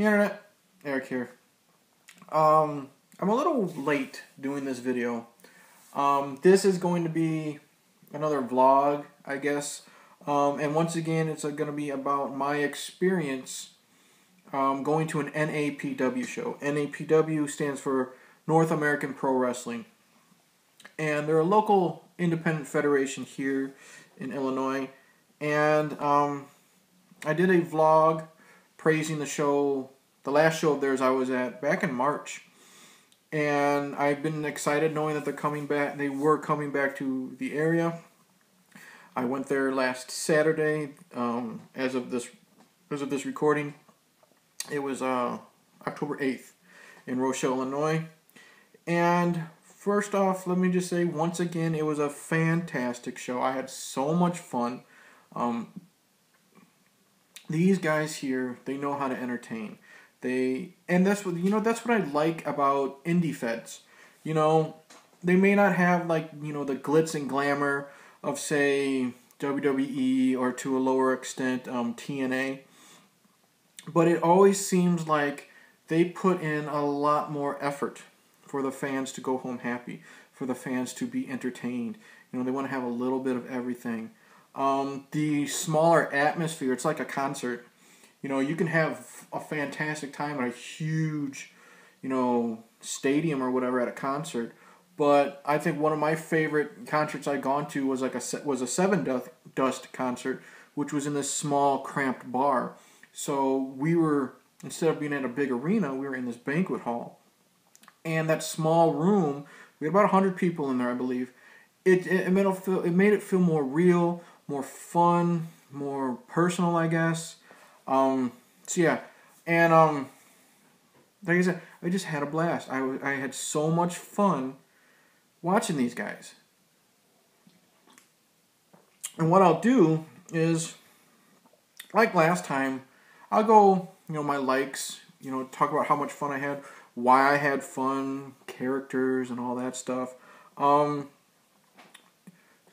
Hey Internet, Eric here. I'm a little late doing this video. This is going to be another vlog, I guess. And once again, it's going to be about my experience going to an NAPW show. NAPW stands for North American Pro Wrestling. And they're a local independent federation here in Illinois. And I did a vlog praising the show, the last show of theirs I was at back in March. And I've been excited knowing that they're coming back. They were coming back to the area. I went there last Saturday. As of this recording, it was October 8th in Rochelle, Illinois. And first off, let me just say once again, it was a fantastic show. I had so much fun. These guys here, they know how to entertain. And that's what that's what I like about indie feds. You know, they may not have the glitz and glamour of, say, WWE or to a lower extent TNA, but it always seems like they put in a lot more effort for the fans to go home happy, for the fans to be entertained. You know, they want to have a little bit of everything. The smaller atmosphere, it's like a concert. You know, you can have a fantastic time at a huge, stadium or whatever at a concert. But I think one of my favorite concerts I'd gone to was a Seven Dust concert, which was in this small, cramped bar. So we were, instead of being at a big arena, we were in this banquet hall. And that small room, we had about 100 people in there, I believe. It made it feel more real, more fun, more personal, I guess. So yeah, and like I said, I just had a blast. I had so much fun watching these guys. And what I'll do is, like last time, I'll go, my likes, talk about how much fun I had, why I had fun, characters, and all that stuff.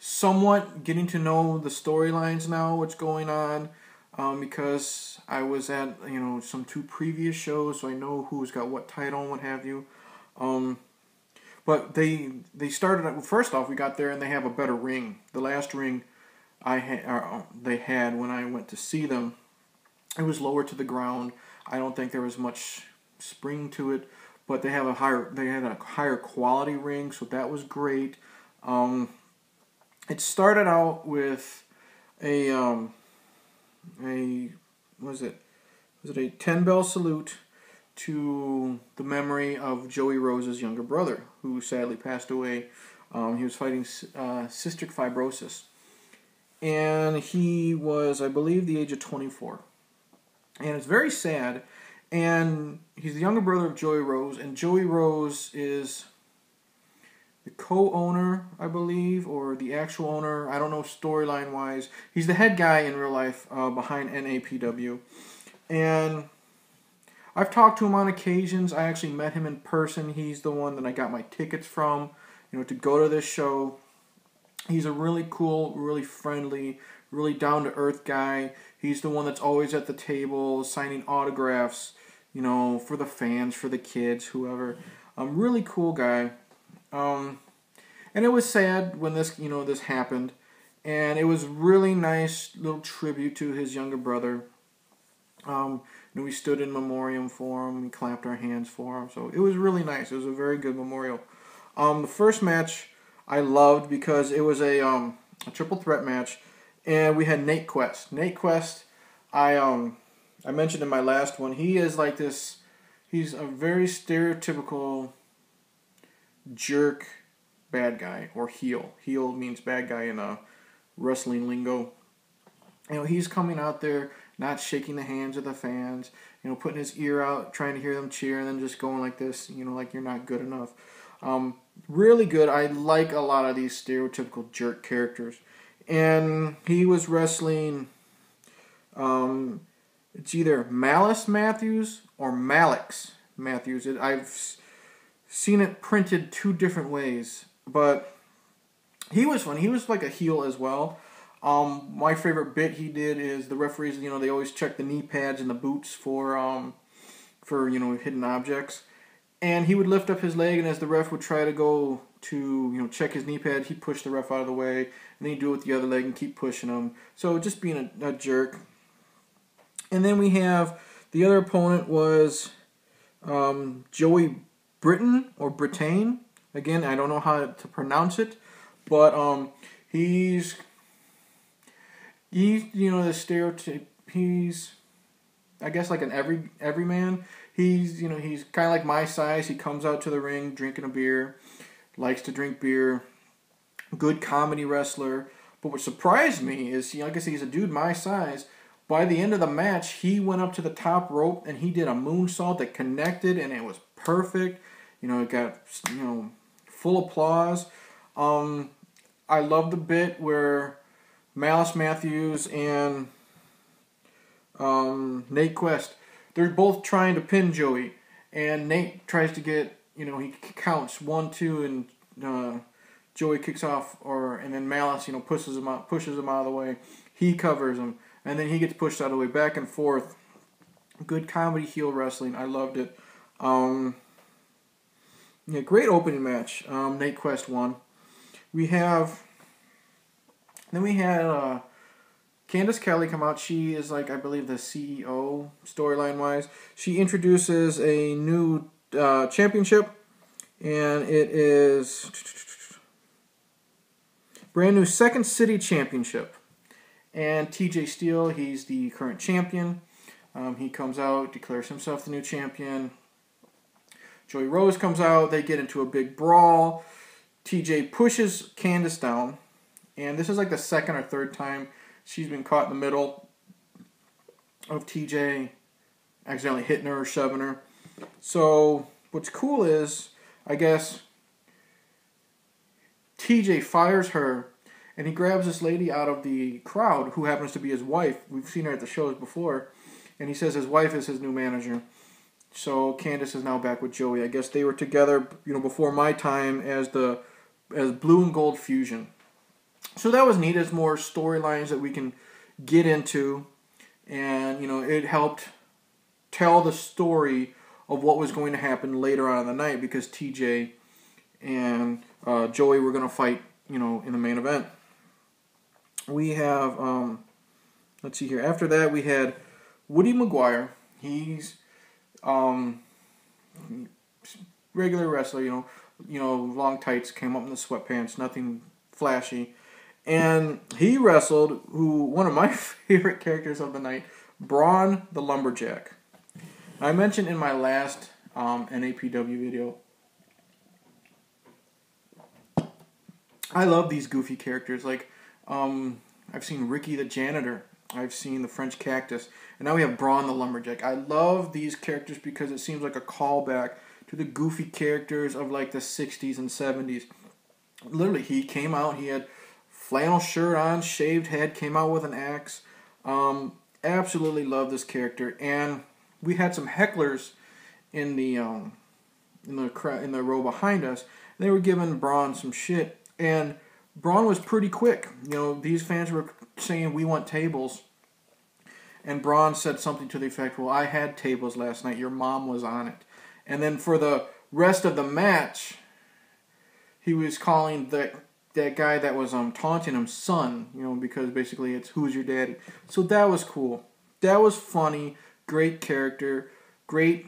Somewhat getting to know the storylines now, what's going on, because I was at, some 2 previous shows, so I know who's got what title and what have you. But they started, first off, we got there and they have a better ring. The last ring they had when I went to see them, it was lower to the ground. I don't think there was much spring to it, but they had a higher quality ring, so that was great. It started out with a 10-bell salute to the memory of Joey Rose's younger brother, who sadly passed away. He was fighting cystic fibrosis, and he was, I believe, the age of 24. And it's very sad. And he's the younger brother of Joey Rose, and Joey Rose is the co-owner, I believe, or the actual owner. I don't know storyline-wise. He's the head guy in real life behind NAPW. And I've talked to him on occasions. I actually met him in person. He's the one that I got my tickets from, to go to this show. He's a really cool, really friendly, really down-to-earth guy. He's the one that's always at the table signing autographs, for the fans, for the kids, whoever. Really cool guy. And it was sad when this happened. And it was really nice little tribute to his younger brother. We stood in memoriam for him. We clapped our hands for him. So it was really nice. It was a very good memorial. The first match I loved because it was a triple threat match. And we had Nate Quest. Nate Quest, I mentioned in my last one, he is like this, he's a very stereotypical jerk bad guy, or heel. Heel means bad guy in wrestling lingo. He's coming out there, not shaking the hands of the fans, putting his ear out, trying to hear them cheer, and then just going like this, like you're not good enough. Really good. I like a lot of these stereotypical jerk characters. And he was wrestling, it's either Malik Matthews or Malik Matthews. I've seen it printed 2 different ways, but he was fun. He was like a heel as well. My favorite bit he did is the referees, they always check the knee pads and the boots for for, hidden objects. And he would lift up his leg, and as the ref would try to go to, check his knee pad, he'd push the ref out of the way, and then he'd do it with the other leg and keep pushing him. So just being a jerk. And then we have, the other opponent was Joey Britton, or Brittain. Again, I don't know how to pronounce it, but he's the stereotype. He's, I guess, like an everyman. He's kind of like my size. He comes out to the ring drinking a beer, likes to drink beer, good comedy wrestler. But what surprised me is, like I said, he's a dude my size. By the end of the match, he went up to the top rope and he did a moonsault that connected, and it was perfect. It got, full applause. I love the bit where Malik Matthews and Nate Quest, they're both trying to pin Joey, and Nate tries to get, he counts 1, 2, and Joey kicks off, and then Malice, pushes him out of the way. He covers him, and then he gets pushed out of the way, back and forth. Good comedy heel wrestling. I loved it. Great opening match. Nate Quest won. We had Candice Kelley come out. She is, I believe, the CEO, storyline-wise. She introduces a new championship, and it is brand new Second City Championship. And TJ Steele, he's the current champion. He comes out, declares himself the new champion. Joey Rose comes out. They get into a big brawl. TJ pushes Candace down, and this is like the second or third time she's been caught in the middle of TJ accidentally hitting her or shoving her. So what's cool is, I guess, TJ fires her, and he grabs this lady out of the crowd who happens to be his wife. We've seen her at the shows before. And he says his wife is his new manager. So Candace is now back with Joey. I guess they were together, before my time as Blue and Gold Fusion. So that was neat. There's more storylines that we can get into. And, it helped tell the story of what was going to happen later on in the night, because TJ and Joey were going to fight, in the main event. We have, let's see here. After that, we had Woody McGuire. He's regular wrestler, long tights, came up in the sweatpants, nothing flashy. And he wrestled one of my favorite characters of the night, Braun the Lumberjack. I mentioned in my last NAPW video, I love these goofy characters. I've seen Ricky the Janitor. I've seen the French Cactus. And now we have Braun the Lumberjack. I love these characters because it seems like a callback to the goofy characters of the 60s and 70s. Literally, he came out, he had flannel shirt on, shaved head, came out with an axe. Absolutely love this character. And we had some hecklers in the row behind us. They were giving Braun some shit. And Braun was pretty quick. These fans were saying, "We want tables." And Braun said something to the effect, "Well, I had tables last night. Your mom was on it." And then for the rest of the match, he was calling that guy that was taunting him son, because basically it's "Who's your daddy?" So that was cool. That was funny. Great character. Great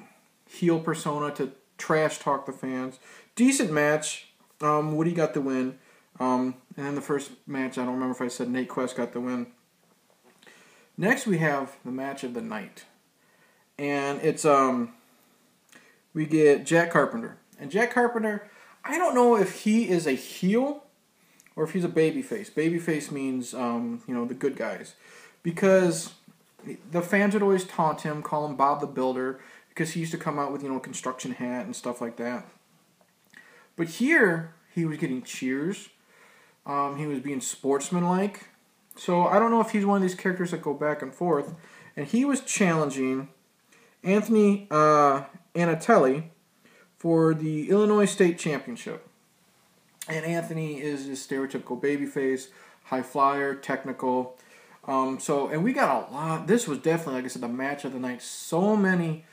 heel persona to trash talk the fans. Decent match. Woody got the win. And then the first match, I don't remember if I said Nate Quest got the win. Next we have the match of the night. And it's, we get Jack Carpenter. And Jack Carpenter, I don't know if he is a heel or if he's a babyface. Babyface means, the good guys. Because the fans would always taunt him, call him Bob the Builder, because he used to come out with, a construction hat and stuff like that. But here, he was getting cheers. He was being sportsmanlike. So I don't know if he's one of these characters that go back and forth. And he was challenging Anthony Anatelli for the Illinois State Championship. And Anthony is a stereotypical babyface, high flyer, technical. And we got a lot. This was definitely, like I said, the match of the night. So many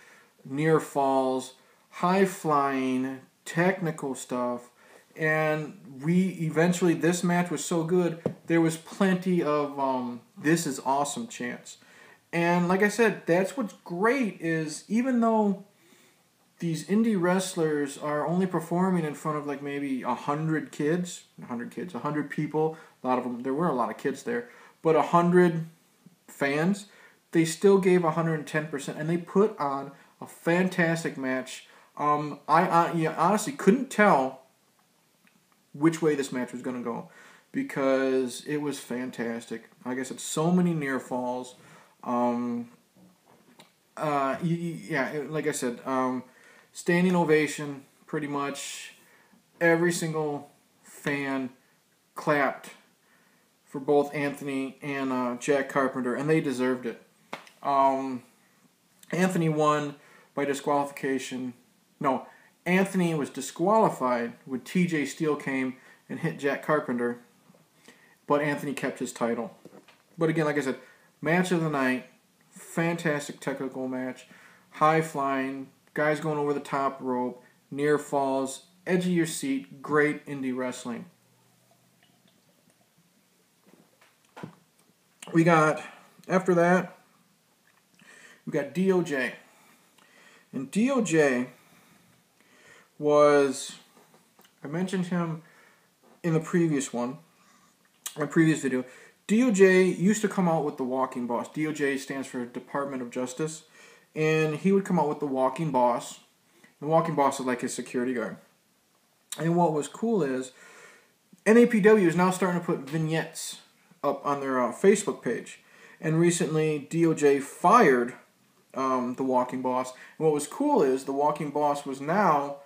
near falls, high flying, technical stuff. And this match was so good, there was plenty of this is awesome chants. And like I said, that's what's great is even though these indie wrestlers are only performing in front of like maybe 100 people, a lot of them, there were a lot of kids there, but 100 fans, they still gave 110%, and they put on a fantastic match. I honestly couldn't tell which way this match was going to go because it was fantastic. Like I said, so many near falls. Like I said, standing ovation, pretty much every single fan clapped for both Anthony and Jack Carpenter, and they deserved it. Anthony won by disqualification. No, Anthony was disqualified when TJ Steele came and hit Jack Carpenter, but Anthony kept his title. But again, like I said, match of the night, fantastic technical match, high flying, guys going over the top rope, near falls, edge of your seat, great indie wrestling. After that, we got DOJ. And DOJ I mentioned him in the previous video. DOJ used to come out with the Walking Boss. DOJ stands for Department of Justice. And he would come out with the Walking Boss. The Walking Boss is like his security guard. And what was cool is NAPW is now starting to put vignettes up on their Facebook page. And recently, DOJ fired the Walking Boss. And what was cool is the Walking Boss was now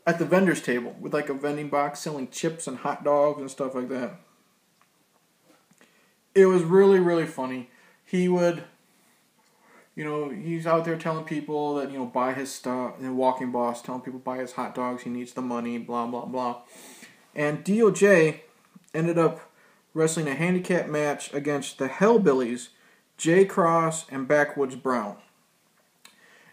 at the vendor's table with like a vending box selling chips and hot dogs and stuff like that. It was really, really funny. He would, he's out there telling people that, buy his stuff. And Walking Boss telling people buy his hot dogs. He needs the money, blah, blah, blah. And DOJ ended up wrestling a handicap match against the Hillbillies, Jay Cross and Backwoods Brown.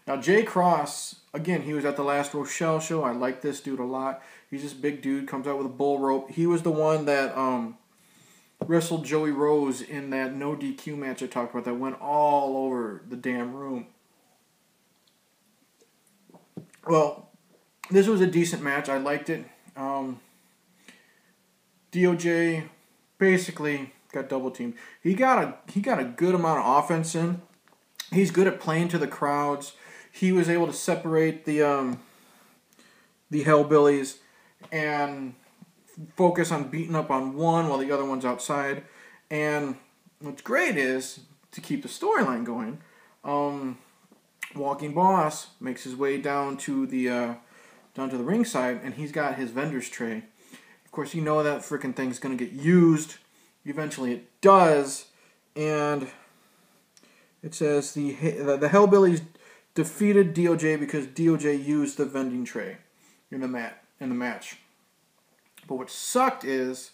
Now, Jay Cross, again, he was at the last Rochelle show. I like this dude a lot. He's this big dude, comes out with a bull rope. He was the one that wrestled Joey Rose in that no DQ match I talked about that went all over the damn room. Well, this was a decent match. I liked it. DOJ basically got double teamed. He got a good amount of offense in. He's good at playing to the crowds. He was able to separate the Hillbillies and focus on beating up on one while the other one's outside. And what's great is, to keep the storyline going, Walking Boss makes his way down to the ringside, and he's got his vendor's tray. Of course, you know that freaking thing's going to get used. Eventually it does, and it says the Hillbillies defeated DOJ because DOJ used the vending tray in the match. But what sucked is,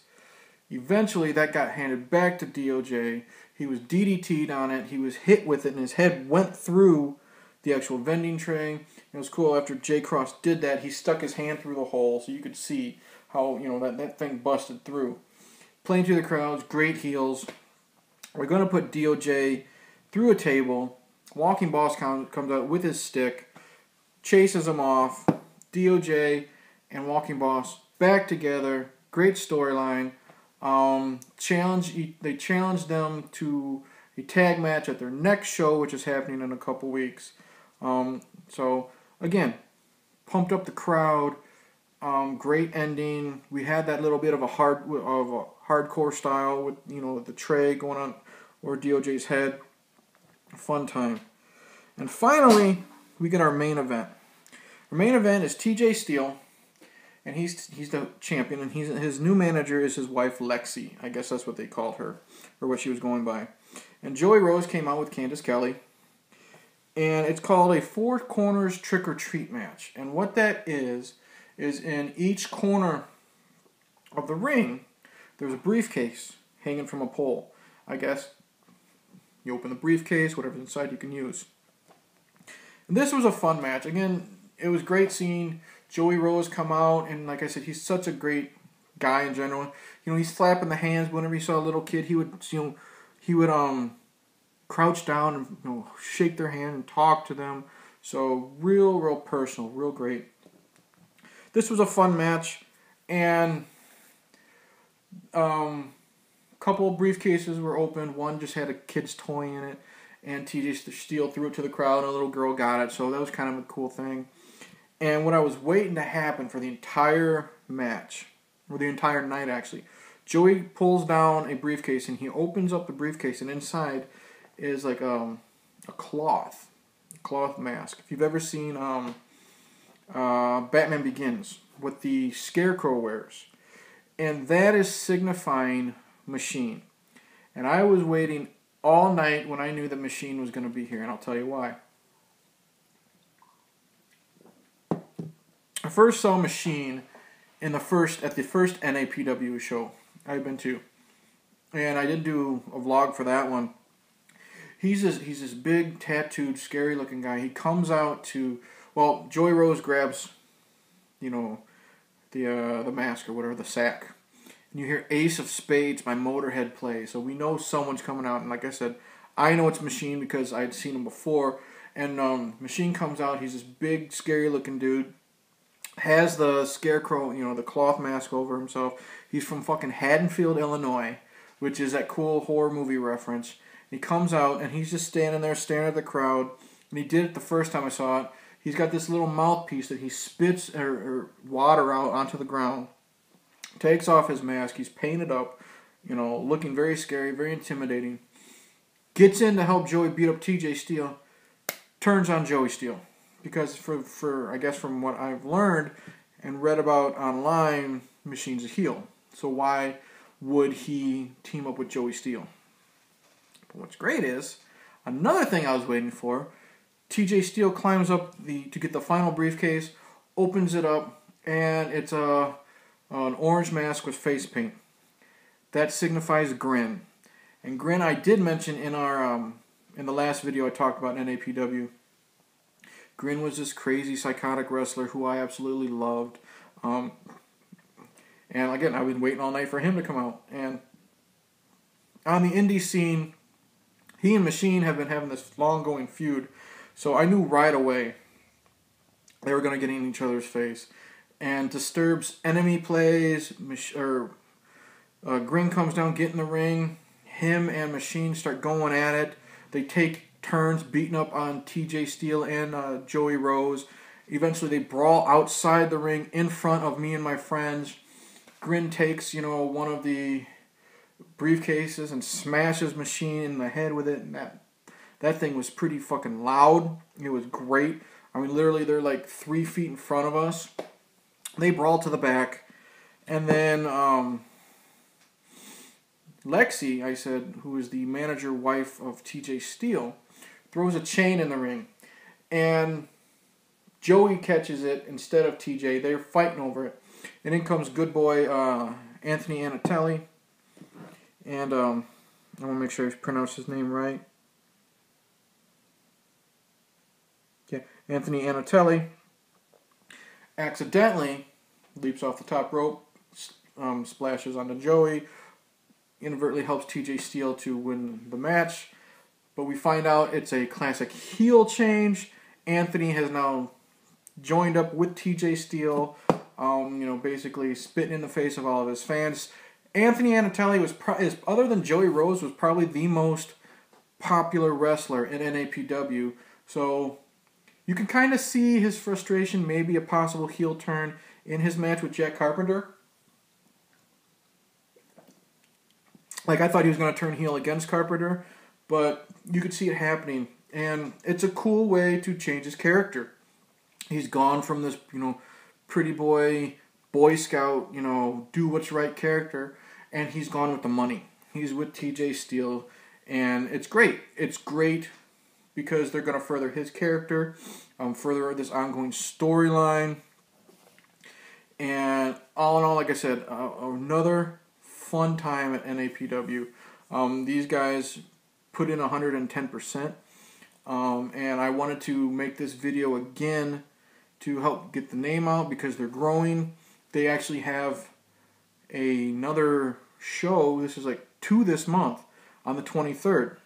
eventually that got handed back to DOJ. He was DDT'd on it. He was hit with it, and his head went through the actual vending tray. It was cool. After Jay Cross did that, he stuck his hand through the hole so you could see how that thing busted through. Playing through the crowds, great heels. We're going to put DOJ through a table. Walking Boss comes out with his stick, chases him off. DOJ and Walking Boss back together. Great storyline. They challenged them to a tag match at their next show, which is happening in a couple weeks. So again, pumped up the crowd. Great ending. We had that little bit of a hardcore style with the tray going on over DOJ's head. Fun time. And finally, we get our main event. Our main event is TJ Steele, and he's the champion, and his new manager is his wife Lexi. I guess that's what they called her, or what she was going by. And Joey Rose came out with Candice Kelley, and it's called a Four Corners Trick or Treat match. And what that is in each corner of the ring, there's a briefcase hanging from a pole. I guess you open the briefcase, whatever's inside you can use. And this was a fun match. Again, it was great seeing Joey Rose come out, and like I said, he's such a great guy in general. You know, he's slapping the hands. Whenever he saw a little kid, he would crouch down and shake their hand and talk to them. So real personal, real great. This was a fun match, and couple of briefcases were opened. One just had a kid's toy in it, and TJ Steele threw it to the crowd, and a little girl got it. So that was kind of a cool thing. And what I was waiting to happen for the entire match, or the entire night actually, Joey pulls down a briefcase, and he opens up the briefcase, and inside is like a cloth mask. If you've ever seen Batman Begins, what the Scarecrow wears, and that is signifying Machine. And I was waiting all night when I knew that Machine was going to be here, and I'll tell you why. I first saw Machine at the first NAPW show I've been to, and I did do a vlog for that one. He's this big, tattooed, scary-looking guy. He comes out to, well, Joey Rose grabs, the mask or whatever, the sack, and you hear Ace of Spades by Motorhead play. So we know someone's coming out, and like I said, I know it's Machine because I'd seen him before. And Machine comes out. He's this big, scary-looking dude. Has the Scarecrow, the cloth mask over himself. He's from fucking Haddonfield, Illinois, which is that cool horror movie reference. He comes out, and he's just standing there staring at the crowd. And he did it the first time I saw it. He's got this little mouthpiece that he spits or water out onto the ground. Takes off his mask. He's painted up, looking very scary, very intimidating. Gets in to help Joey beat up TJ Steele. Turns on Joey Steele. Because for I guess from what I've learned and read about online, Machine's a heel. So why would he team up with Joey Steele? But what's great is, another thing I was waiting for, TJ Steele climbs up to get the final briefcase, opens it up, and it's an orange mask with face paint. That signifies Grin. And Grin I did mention in our in the last video I talked about NAPW. Grin was this crazy, psychotic wrestler who I absolutely loved. And again, I've been waiting all night for him to come out. And on the indie scene, he and Machine have been having this long-going feud. So I knew right away they were going to get in each other's face. And Disturbed's enemy plays, Grin comes down, get in the ring. Him and Machine start going at it. They take turns beating up on TJ Steele and Joey Rose. Eventually they brawl outside the ring in front of me and my friends. Grin takes, one of the briefcases and smashes Machine in the head with it, and that thing was pretty fucking loud. It was great. I mean, literally they're like 3 feet in front of us. They brawl to the back, and then Lexi, I said, who is the manager wife of TJ Steele, throws a chain in the ring, and Joey catches it instead of TJ. They're fighting over it, and in comes good boy Anthony Anatelli, and I want to make sure I pronounce his name right. Yeah, Anthony Anatelli accidentally leaps off the top rope, splashes onto Joey, inadvertently helps TJ Steele to win the match. But we find out it's a classic heel change. Anthony has now joined up with TJ Steele, basically spitting in the face of all of his fans. Anthony Anatelli is other than Joey Rose, was probably the most popular wrestler in NAPW. So you can kind of see his frustration, maybe a possible heel turn in his match with Jack Carpenter. Like, I thought he was going to turn heel against Carpenter, but you could see it happening. And it's a cool way to change his character. He's gone from this, pretty boy, Boy Scout, do what's right character, and he's gone with the money. He's with TJ Steele, and it's great. It's great because they're going to further his character, further this ongoing storyline. And all in all, like I said, another fun time at NAPW. These guys put in 110%. And I wanted to make this video again to help get the name out because they're growing. They actually have another show. This is like 2 this month on the 23rd.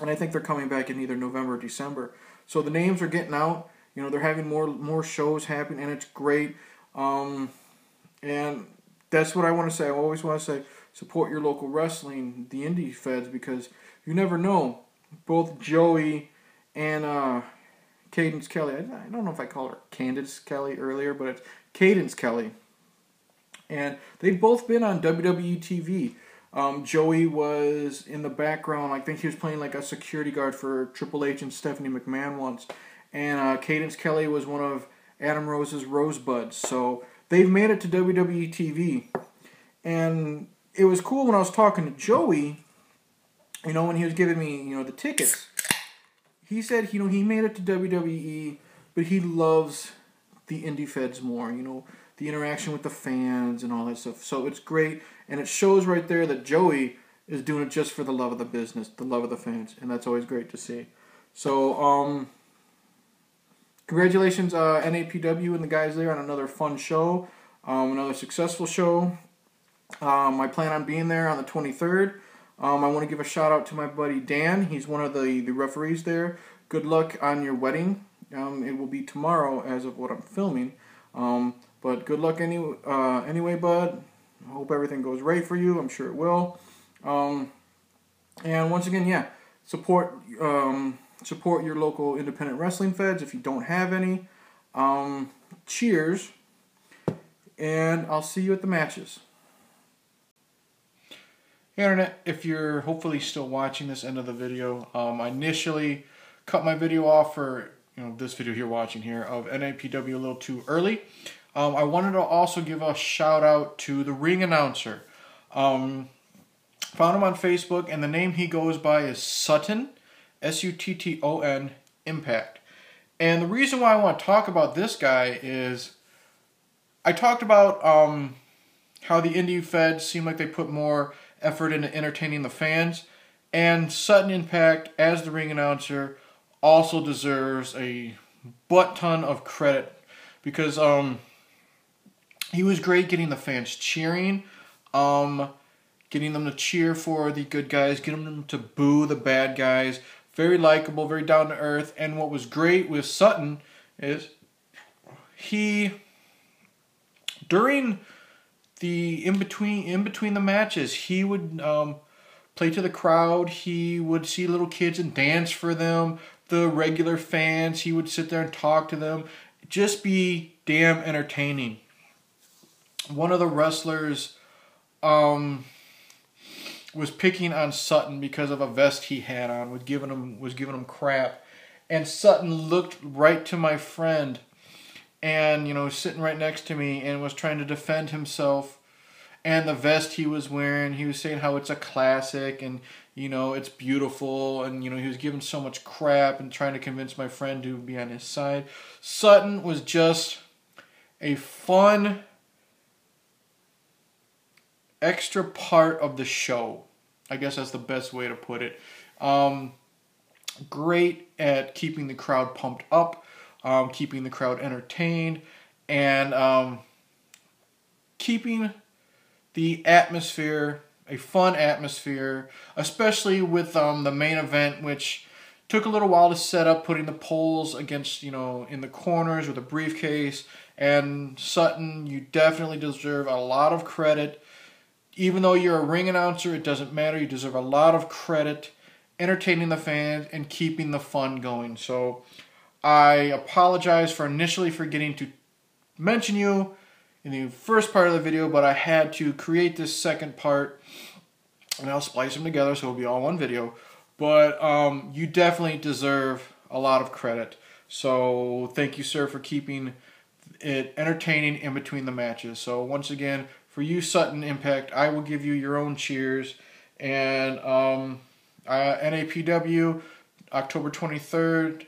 And I think they're coming back in either November or December. So the names are getting out. You know, they're having more shows happen, and it's great. And that's what I want to say. I always want to say, support your local wrestling, the indie feds, because you never know. Both Joey and Cadence Kelley. I don't know if I called her Candice Kelley earlier, but it's Cadence Kelley. And they've both been on WWE TV. Joey was in the background. I think he was playing like a security guard for Triple H and Stephanie McMahon once. And Cadence Kelley was one of Adam Rose's Rosebuds. So they've made it to WWE TV. And it was cool when I was talking to Joey, you know, when he was giving me, you know, the tickets. He said, you know, he made it to WWE, but he loves the indie feds more, you know, the interaction with the fans and all that stuff. So it's great, and it shows right there that Joey is doing it just for the love of the business, the love of the fans, and that's always great to see. So, congratulations, NAPW and the guys there on another fun show, another successful show. I plan on being there on the 23rd. I want to give a shout out to my buddy Dan. He's one of the referees there. Good luck on your wedding. It will be tomorrow as of what I'm filming. But good luck anyway, bud. I hope everything goes right for you. I'm sure it will. And once again, yeah, support your local independent wrestling feds if you don't have any. Cheers. And I'll see you at the matches. Hey Internet, if you're hopefully still watching this end of the video, I initially cut my video off for this video you're watching here of NAPW a little too early. I wanted to also give a shout out to the ring announcer. Found him on Facebook, and the name he goes by is Sutton, S-U-T-T-O-N, Impact. And the reason why I want to talk about this guy is I talked about how the indie feds seem like they put more effort into entertaining the fans, and Sutton Impact as the ring announcer also deserves a butt ton of credit because he was great getting the fans cheering, getting them to cheer for the good guys, getting them to boo the bad guys. Very likable, very down to earth. And what was great with Sutton is he, during the in between the matches, he would play to the crowd. He would see little kids and dance for them. The regular fans, he would sit there and talk to them. Just be damn entertaining. One of the wrestlers was picking on Sutton because of a vest he had on, was giving him crap, and Sutton looked right to my friend, and sitting right next to me, and was trying to defend himself. And the vest he was wearing, he was saying how it's a classic, and it's beautiful, and he was giving so much crap and trying to convince my friend to be on his side. Sutton was just a fun extra part of the show. I guess that's the best way to put it. Great at keeping the crowd pumped up, keeping the crowd entertained, and keeping the atmosphere, a fun atmosphere, especially with the main event, which took a little while to set up, putting the poles against, in the corners with a briefcase. And Sutton, you definitely deserve a lot of credit. Even though you're a ring announcer, it doesn't matter. You deserve a lot of credit entertaining the fans and keeping the fun going. So I apologize for initially forgetting to mention you in the first part of the video, but I had to create this second part, and I'll splice them together so it'll be all one video. But you definitely deserve a lot of credit. So thank you, sir, for keeping it entertaining in between the matches. So once again, for you, Sutton Impact, I will give you your own cheers. And NAPW, October 23rd,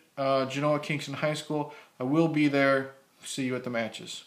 Genoa Kingston High School. I will be there. See you at the matches.